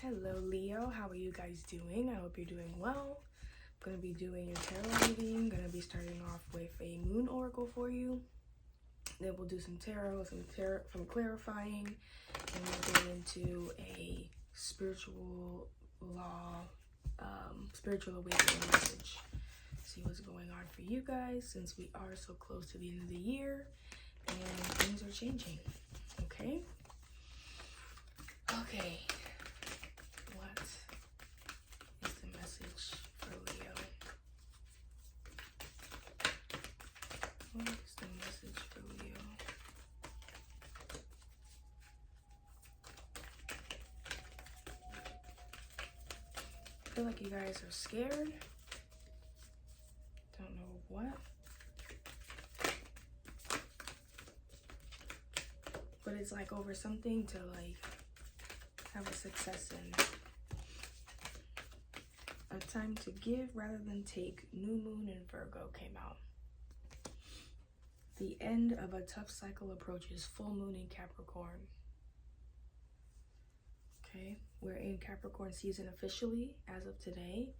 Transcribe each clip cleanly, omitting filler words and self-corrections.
Hello Leo, how are you guys doing? I hope you're doing well. I'm going to be doing your tarot reading. Going to be starting off with a moon oracle for you. Then we'll do some tarot, some clarifying, and we'll get into a spiritual law, spiritual awakening message. See what's going on for you guys since we are so close to the end of the year and things are changing. Okay? Okay. What is the message for Leo? What is the message for Leo? I feel like you guys are scared. Don't know what. But it's like over something to like have a success in. A time to give rather than take. New moon in Virgo came out. The end of a tough cycle approaches. Full moon in Capricorn. Okay, we're in Capricorn season officially as of today.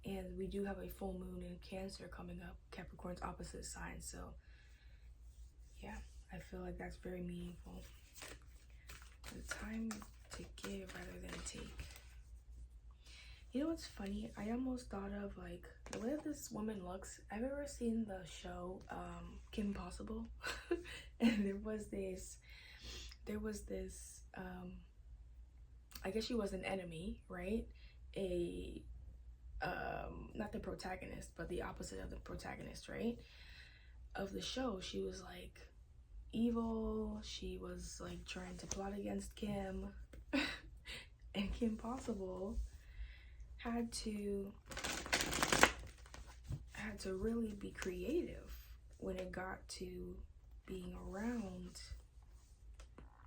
And we do have a full moon in Cancer coming up. Capricorn's opposite sign. So yeah, I feel like that's very meaningful. The time to give rather than take. You know what's funny? I almost thought of like the way that this woman looks. I've ever seen the show Kim Possible, and there was this I guess she was an enemy, right? Not the protagonist, but the opposite of the protagonist, right? Of the show. She was like evil. She was like trying to plot against Kim. And Kim Possible had to really be creative when it got to being around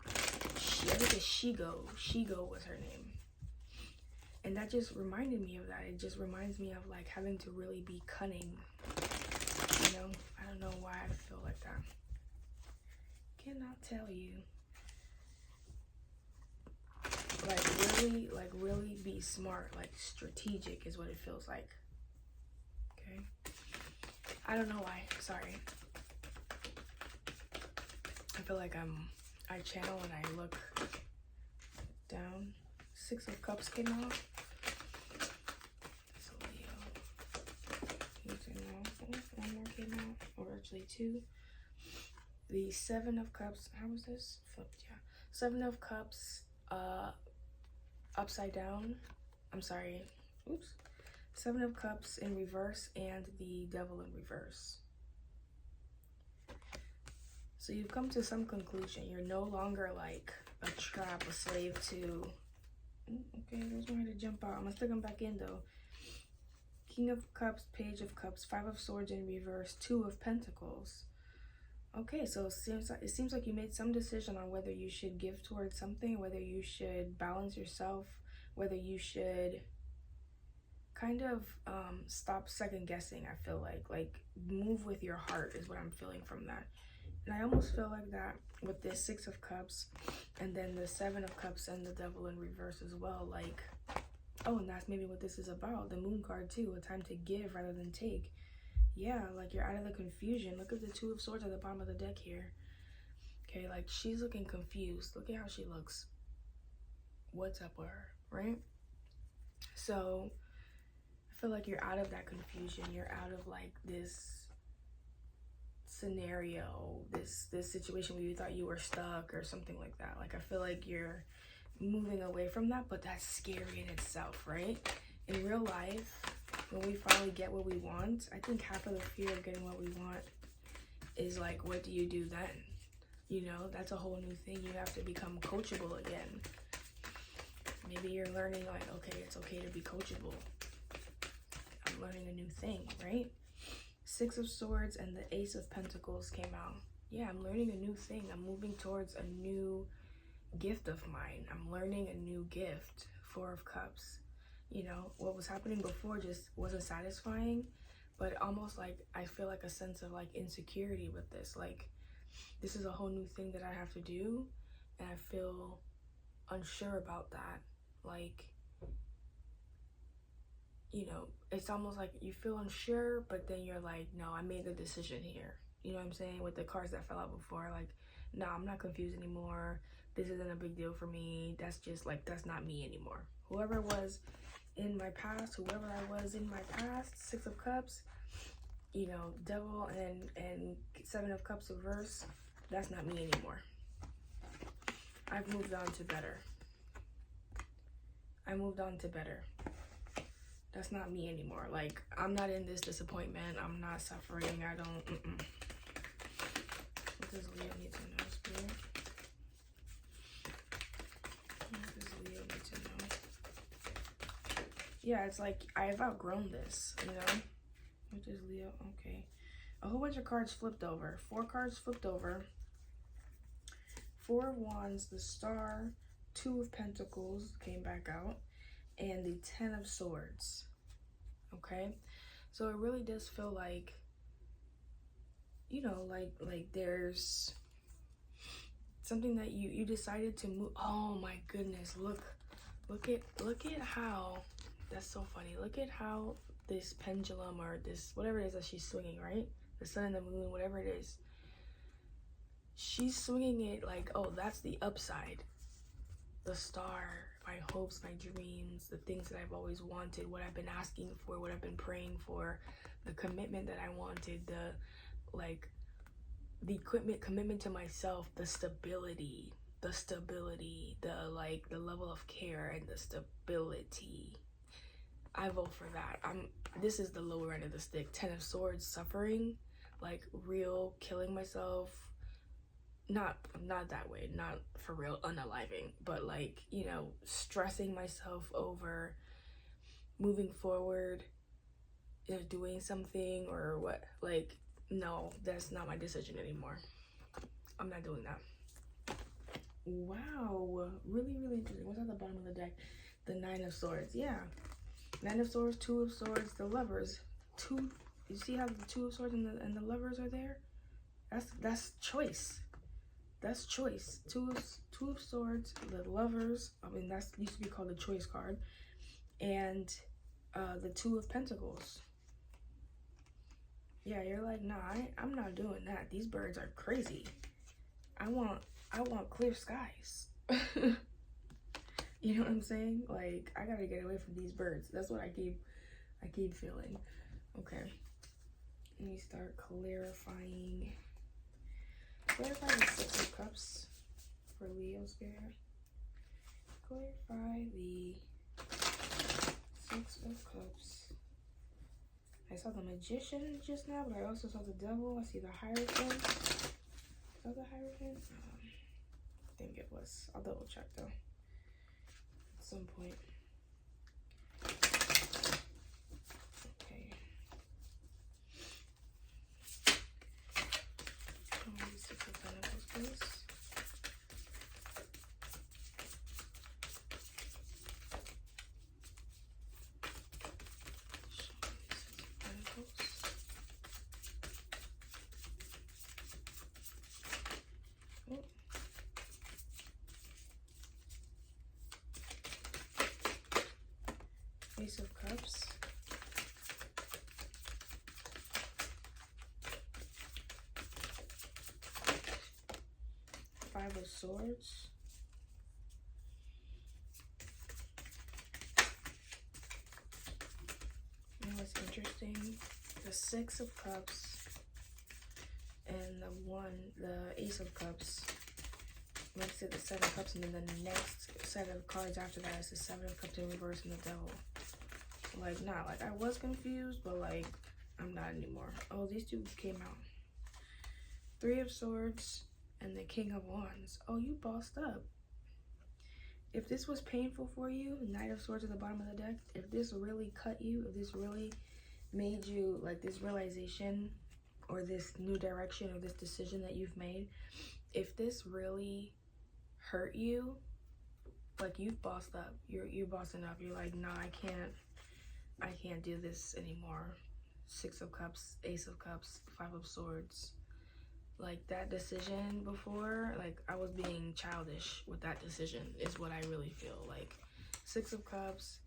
I think it's Shigo was her name. And that just reminded me of that. It just reminds me of like having to really be cunning. You know, I don't know why I feel like that. Cannot tell you. Like really be smart, like strategic is what it feels like. Okay. I don't know why. Sorry. I feel like I channel and I look down. 6 of Cups came out. So Leo. One more came out. Or actually 2. The 7 of Cups. How was this? Flipped, yeah. 7 of Cups upside down. I'm sorry. Oops. 7 of Cups in reverse and the Devil in reverse. So you've come to some conclusion. You're no longer like a trap, a slave to... Okay, there's one to jump out. I'm gonna stick them back in though. King of Cups, Page of Cups, 5 of Swords in reverse, 2 of Pentacles. Okay, so it seems like you made some decision on whether you should give towards something, whether you should balance yourself, whether you should kind of stop second guessing. I feel like move with your heart is what I'm feeling from that. And I almost feel like that with this 6 of Cups and then the 7 of Cups and the Devil in reverse as well. Like, oh, and that's maybe what this is about. The Moon card too, a time to give rather than take. Yeah, like you're out of the confusion. Look at the 2 of Swords at the bottom of the deck here. Okay, like she's looking confused. Look at how she looks. What's up with her, right? So I feel like you're out of that confusion. You're out of like this scenario, this situation where you thought you were stuck or something like that. Like I feel like you're moving away from that, but that's scary in itself, right? In real life, when we finally get what we want, I think half of the fear of getting what we want is like, what do you do then? You know, that's a whole new thing. You have to become coachable again. Maybe you're learning like, okay, it's okay to be coachable. I'm learning a new thing, right? 6 of Swords and the Ace of Pentacles came out. Yeah, I'm learning a new thing. I'm moving towards a new gift of mine. I'm learning a new gift. 4 of Cups. You know, what was happening before just wasn't satisfying, but almost like I feel like a sense of like insecurity with this. Like, this is a whole new thing that I have to do, and I feel unsure about that. Like, you know, it's almost like you feel unsure, but then you're like, no, I made the decision here. You know what I'm saying? With the cards that fell out before, like, no, I'm not confused anymore. This isn't a big deal for me. That's just like, that's not me anymore. Whoever was in my past, whoever I was in my past, 6 of Cups, you know, Devil and 7 of Cups reverse, that's not me anymore. I've moved on to better. I moved on to better. That's not me anymore. Like, I'm not in this disappointment. I'm not suffering. I don't, What does Leo need to know, Spirit? What does Leo need to know? Yeah, it's like, I've outgrown this, you know? What does Leo, okay. A whole bunch of cards flipped over. 4 cards flipped over. 4 of Wands, the Star, 2 of Pentacles came back out, and the 10 of Swords. Okay, so it really does feel like, you know, like there's something that you decided to move. Oh my goodness, look at how, that's so funny. Look at how this pendulum, or this whatever it is that she's swinging, right? The sun and the moon, whatever it is. She's swinging it like, oh, that's the upside. The star, my hopes, my dreams, the things that I've always wanted, what I've been asking for, what I've been praying for, the commitment that I wanted, the commitment to myself, the stability, the level of care and the stability. I vote for that. This is the lower end of the stick. 10 of Swords, suffering, like real killing myself. Not that way, not for real unaliving, but like, you know, stressing myself over moving forward, you know, doing something or what. Like, no, that's not my decision anymore. I'm not doing that. Wow, really interesting. What's at the bottom of the deck? The 9 of Swords. Yeah, 9 of Swords, 2 of Swords, the Lovers. You see how the 2 of Swords and the Lovers are there? That's choice. That's choice. Two of Swords, the Lovers. I mean, that used to be called the choice card. And the 2 of Pentacles. Yeah, you're like, nah, I'm not doing that. These birds are crazy. I want clear skies. You know what I'm saying? Like, I gotta get away from these birds. That's what I keep feeling. Okay. Let me start clarifying. Clarify the 6 of Cups for Leo Spirit. Clarify the 6 of Cups. I saw the Magician just now, but I also saw the Devil. I see the Hierophant. Saw the Hierophant? I think it was. I'll double check though. At some point. Okay. 6 of Pentacles, please. Ace of Cups. 5 of Swords. You know what's interesting? The 6 of Cups and the Ace of Cups makes it the 7 of Cups, and then the next set of cards after that is the 7 of Cups in reverse and the Devil. Like, not like I was confused, but like I'm not anymore. Oh, these two came out. 3 of Swords and the King of Wands. Oh, you bossed up. If this was painful for you, Knight of Swords at the bottom of the deck, if this really cut you, if this really made you, like, this realization or this new direction or this decision that you've made, if this really hurt you, like, you've bossed up. You're bossing up. You're like, nah, I can't do this anymore. 6 of Cups, Ace of Cups, 5 of Swords. like that decision before, like I was being childish with that decision is what I really feel. Like Six of Cups,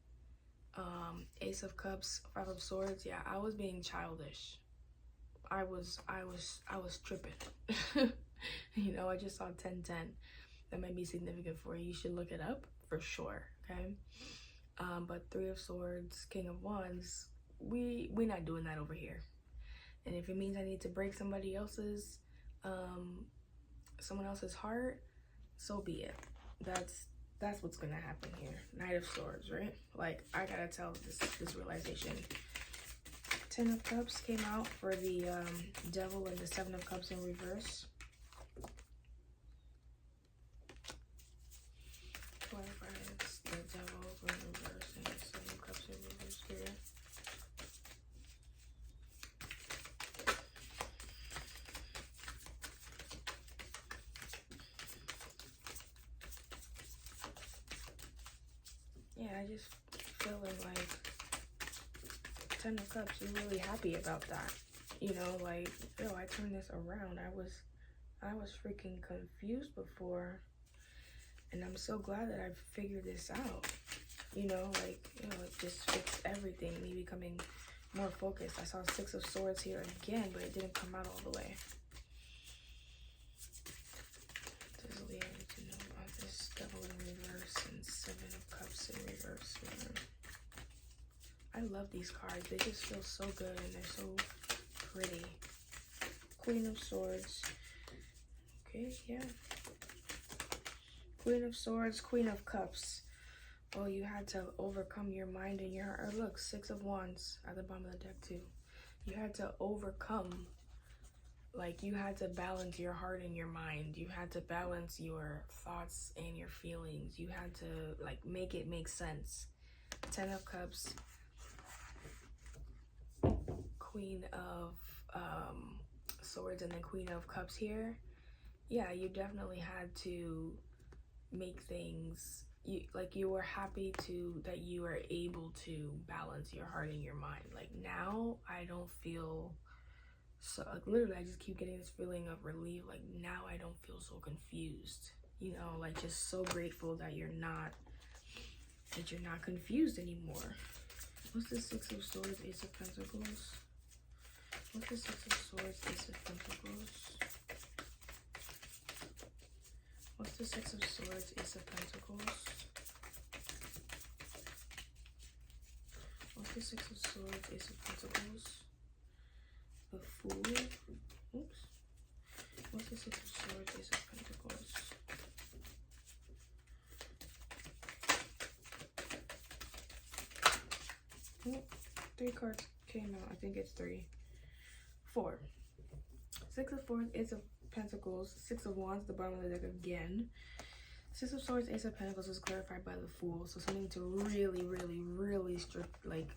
Ace of Cups, Five of Swords. Yeah, I was being childish. I was tripping. You know, I just saw 1010. That might be significant for you. You should look it up for sure. Okay. But Three of Swords, King of Wands, we not doing that over here. And if it means I need to break someone else's heart, so be it. That's what's gonna happen here. Knight of Swords, right? Like, I gotta tell this realization. Ten of Cups came out for the Devil, and the Seven of Cups in reverse. Clarifies the Devil in reverse and the Seven of Cups in reverse here. Yeah, I just feeling like Ten of Cups, you're really happy about that. You know, like, yo, I turned this around. I was freaking confused before, and I'm so glad that I figured this out. You know, like, you know, it just fixed everything. Me becoming more focused. I saw Six of Swords here again, but it didn't come out all the way. Does Leo need to know about this Devil in reverse and Seven of Cups in reverse, man? I love these cards. They just feel so good and they're so pretty. Queen of Swords. Okay, yeah. Queen of Swords, Queen of Cups. Oh, you had to overcome your mind and your heart. Look, Six of Wands at the bottom of the deck too. You had to overcome. Like, you had to balance your heart and your mind. You had to balance your thoughts and your feelings. You had to, like, make it make sense. Ten of Cups. Queen of Swords and then Queen of Cups here. Yeah, you definitely had to make things, you were happy that you were able to balance your heart and your mind. Like, now I don't feel so, like, literally I just keep getting this feeling of relief. Like, now I don't feel so confused, you know, like, just so grateful that you're not confused anymore. What's the Six of Swords, Ace of Pentacles? What's the Six of Swords, Ace of Pentacles? What's the Six of Swords, Ace of Pentacles? What's the Six of Swords, Ace of Pentacles? The Fool. Oops. What's the Six of Swords, Ace of Pentacles? Oh, 3 cards came out. I think it's 3. 4. Six of Swords, Ace of Pentacles, Six of Wands, the bottom of the deck again. Six of Swords, Ace of Pentacles was clarified by the Fool. So something to really, really, really strict. Like,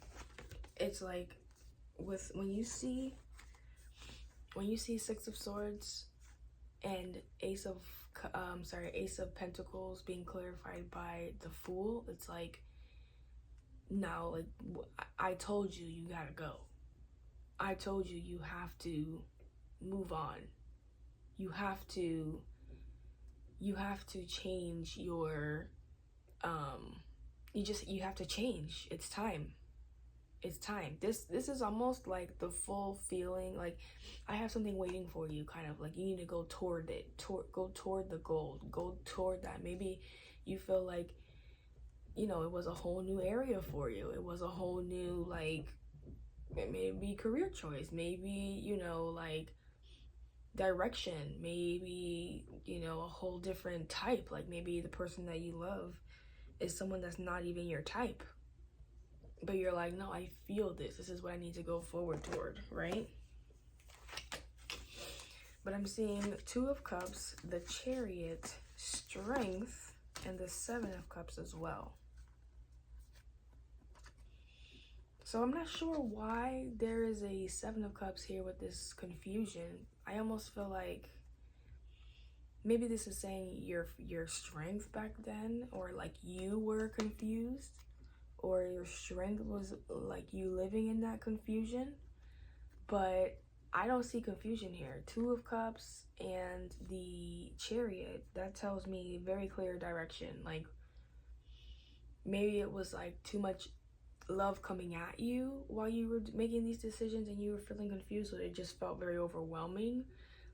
it's like with when you see Six of Swords and Ace of Pentacles being clarified by the Fool, it's like, no, like, I told you, you gotta go. I told you, you have to move on. You have to change your, you have to change. It's time. It's time. This is almost like the full feeling, like, I have something waiting for you, kind of like you need to go toward it, go toward the goal, go toward that. Maybe you feel like, you know, it was a whole new area for you. It was a whole new, like, maybe career choice, maybe, you know, like, direction, maybe, you know, a whole different type. Like, maybe the person that you love is someone that's not even your type, but you're like, no, I feel this is what I need to go forward toward, right? But I'm seeing Two of Cups, the Chariot, Strength, and the Seven of Cups as well. So I'm not sure why there is a Seven of Cups here with this confusion. I almost feel like maybe this is saying your strength back then, or like you were confused, or your strength was like you living in that confusion. But I don't see confusion here. 2 of Cups and the Chariot, that tells me very clear direction. Like, maybe it was like too much love coming at you while you were making these decisions and you were feeling confused, so it just felt very overwhelming.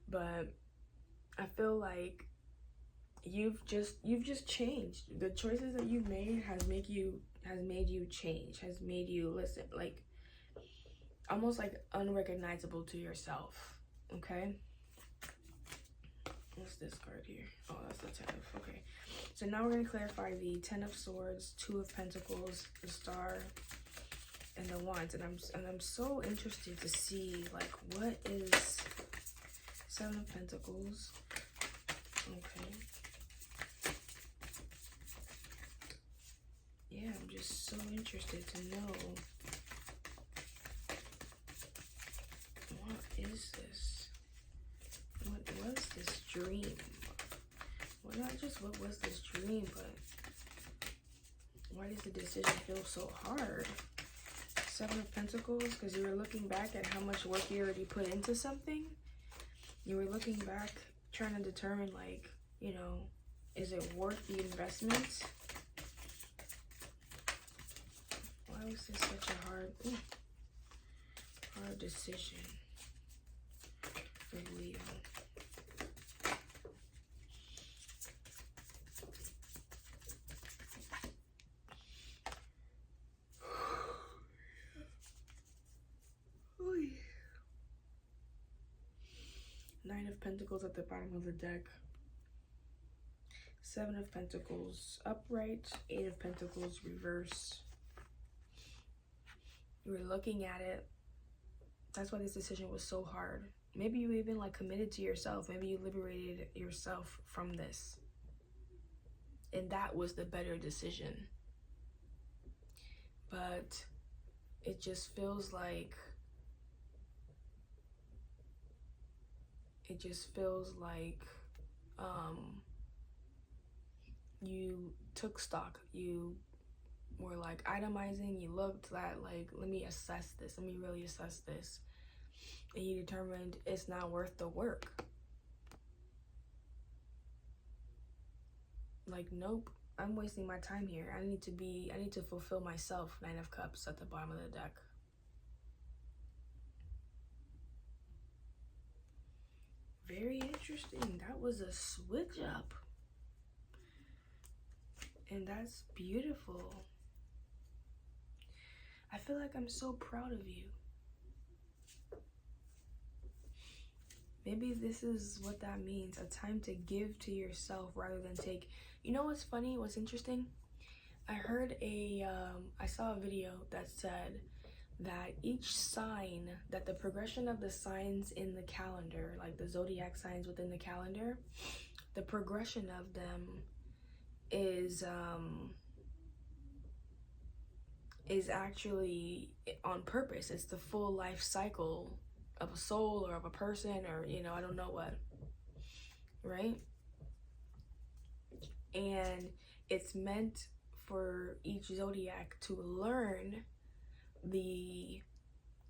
But I feel like you've just changed. The choices that you've made has made you change, has made you listen, like almost like unrecognizable to yourself. Okay, what's this card here? Oh, that's the 10 of, okay. So now we're going to clarify the 10 of Swords, 2 of Pentacles, the Star, and the Wands. And I'm so interested to see, like, what is 7 of Pentacles? Okay. Yeah, I'm just so interested to know, what is this? What was this dream? Well, not just what was this dream, but why does the decision feel so hard? 7 of Pentacles, because you were looking back at how much work you already put into something. You were looking back, trying to determine, like, you know, is it worth the investment? Why was this such a hard decision for Leo? Nine of Pentacles at the bottom of the deck. 7 of Pentacles upright. 8 of Pentacles reverse. You were looking at it. That's why this decision was so hard. Maybe you even like committed to yourself. Maybe you liberated yourself from this. And that was the better decision. But it just feels like you took stock. You were like itemizing. You looked at, like, let me assess this. Let me really assess this. And you determined it's not worth the work. Like, nope, I'm wasting my time here. I need to fulfill myself. 9 of Cups at the bottom of the deck. Very interesting. That was a switch up. And that's beautiful. I feel like I'm so proud of you. Maybe this is what that means. A time to give to yourself rather than take. You know what's funny? What's interesting? I heard I saw a video that said that each sign, that the progression of the signs in the calendar, like the zodiac signs within the calendar, the progression of them is actually on purpose. It's the full life cycle of a soul or of a person, or, you know, I don't know what, right? And it's meant for each zodiac to learn the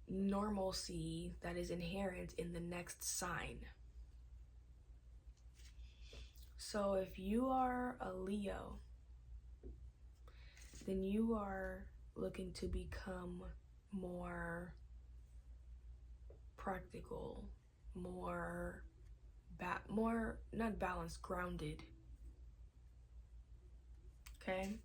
normalcy that is inherent in the next sign. So if you are a Leo, then you are looking to become more practical, more not balanced, grounded. Okay?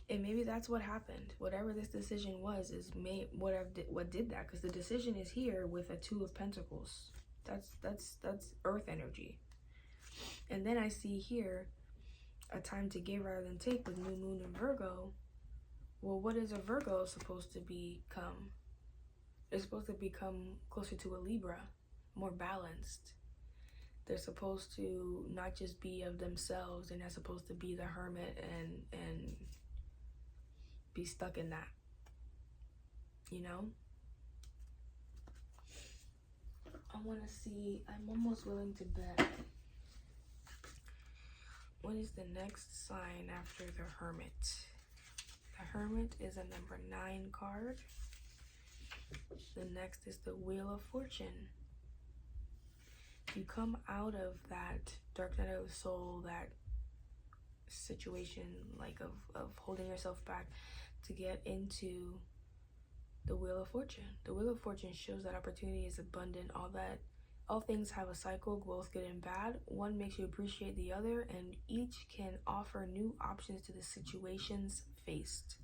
And maybe that's what happened. Whatever this decision was is what did that, because the decision is here with a 2 of Pentacles. That's earth energy. And then I see here a time to give rather than take with new moon in Virgo. Well, what is a Virgo supposed to become? They're supposed to become closer to a Libra, more balanced. They're supposed to not just be of themselves. They're not supposed to be the hermit and be stuck in that, you know? I want to see, I'm almost willing to bet. What is the next sign after the Hermit? The Hermit is a number 9 card. The next is the Wheel of Fortune. You come out of that dark night of the soul, that situation like of holding yourself back to get into the Wheel of Fortune. The Wheel of Fortune shows that opportunity is abundant. All things have a cycle, both good and bad. One makes you appreciate the other, and each can offer new options to the situations faced.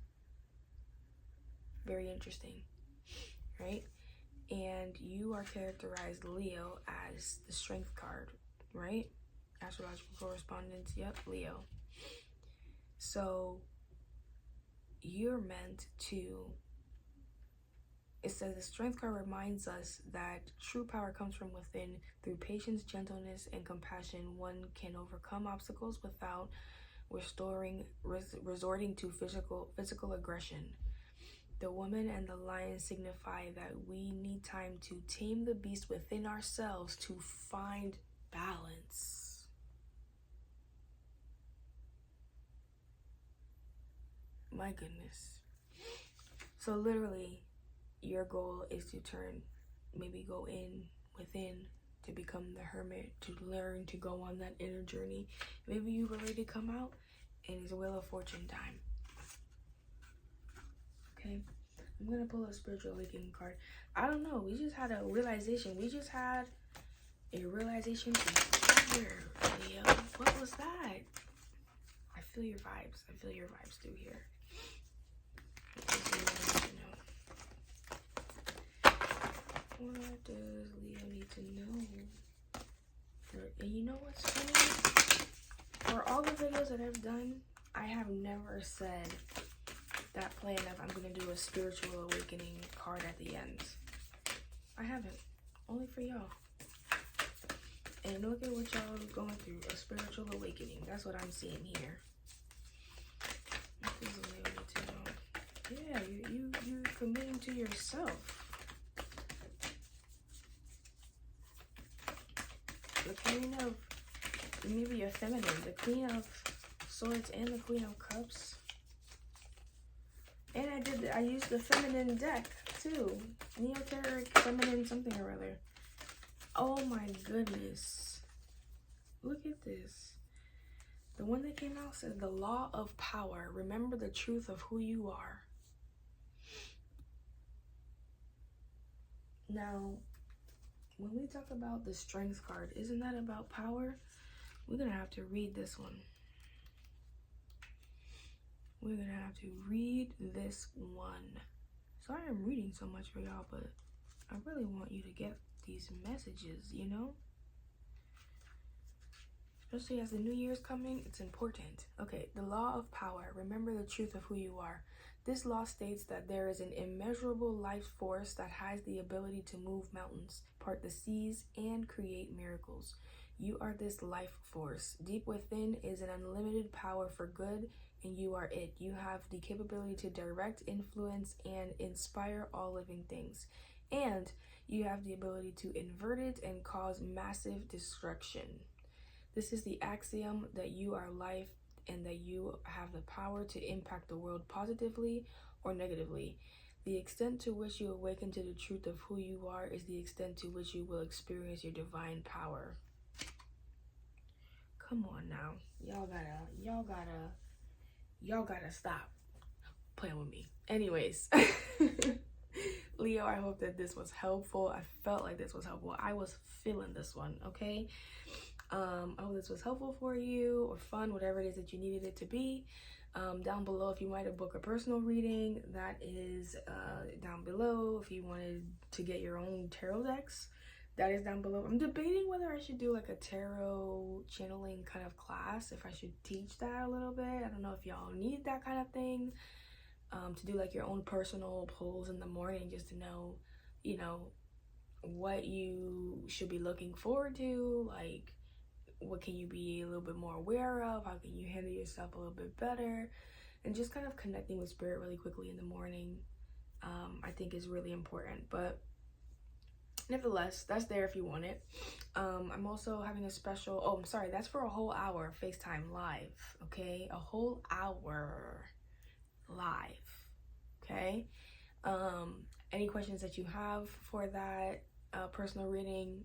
Very interesting, right? And you are characterized, Leo, as the Strength card, right? Astrological correspondence, yep, Leo. So you're meant to, it says the Strength card reminds us that true power comes from within. Through patience, gentleness, and compassion, one can overcome obstacles without resorting to physical aggression. The woman and the lion signify that we need time to tame the beast within ourselves to find balance. My goodness. So literally, your goal is to go within, to become the hermit, to learn to go on that inner journey. Maybe you were ready to come out, and it's a Wheel of Fortune time. Okay, I'm gonna pull a Spiritual Awakening card. I don't know, we just had a realization. together, Leo. What was that? I feel your vibes through here. What does Leo need to know? And you know what's funny? For all the videos that I've done, I have never said that plan of I'm going to do a Spiritual Awakening card at the end. I haven't. Only for y'all. And look at what y'all are going through. A Spiritual Awakening. That's what I'm seeing here. What does Leo need to know? Yeah, you're committing to yourself. The Queen of, maybe a feminine, the Queen of Swords and the Queen of Cups. And I used the feminine deck too. Neoteric feminine something or other. Oh my goodness. Look at this. The one that came out says the law of power. Remember the truth of who you are. Now, when we talk about the Strength card, isn't that about power? We're going to have to read this one. We're going to have to read this one. Sorry I'm reading so much for y'all, but I really want you to get these messages, you know? Especially as the new year's coming, it's important. Okay, the law of power. Remember the truth of who you are. This law states that there is an immeasurable life force that has the ability to move mountains, part the seas, and create miracles. You are this life force. Deep within is an unlimited power for good, and you are it. You have the capability to direct, influence, and inspire all living things. And you have the ability to invert it and cause massive destruction. This is the axiom that you are life and that you have the power to impact the world positively or negatively. The extent to which you awaken to the truth of who you are is the extent to which you will experience your divine power. Come on now. Y'all gotta stop playing with me. Anyways. Leo, I hope that this was helpful. I felt like this was helpful. I was feeling this one, okay? I hope this was helpful for you or fun, whatever it is that you needed it to be. Down below, if you might have booked a personal reading, that is down below. If you wanted to get your own tarot decks, that is down below. I'm debating whether I should do like a tarot channeling kind of class, if I should teach that a little bit. I don't know if y'all need that kind of thing. To do like your own personal polls in the morning, just to know, you know, what you should be looking forward to, like what can you be a little bit more aware of, how can you handle yourself a little bit better, and just kind of connecting with spirit really quickly in the morning, I think is really important. But nevertheless, that's there if you want it. I'm also having a special, oh, I'm sorry, that's for a whole hour FaceTime live, okay? A whole hour live, okay? Any questions that you have for that personal reading,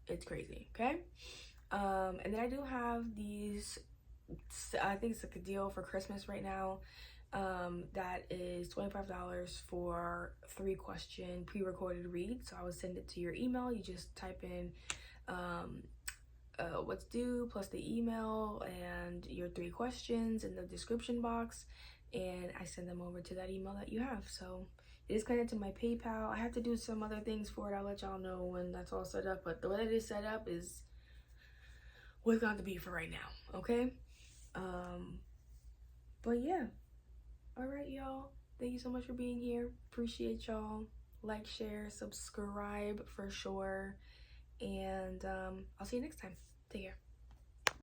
it's crazy, okay? And then I do have these, I think it's like a deal for Christmas right now, that is $25 for 3-question pre-recorded read. So I would send it to your email. You just type in what's due plus the email and your 3 questions in the description box, and I send them over to that email that you have. So it is connected to my PayPal. I have to do some other things for it. I'll let y'all know when that's all set up, but the way that it is set up is what's going to be for right now, okay? But yeah, all right, y'all, thank you so much for being here. Appreciate y'all. Like, share, subscribe for sure, and I'll see you next time. Take care.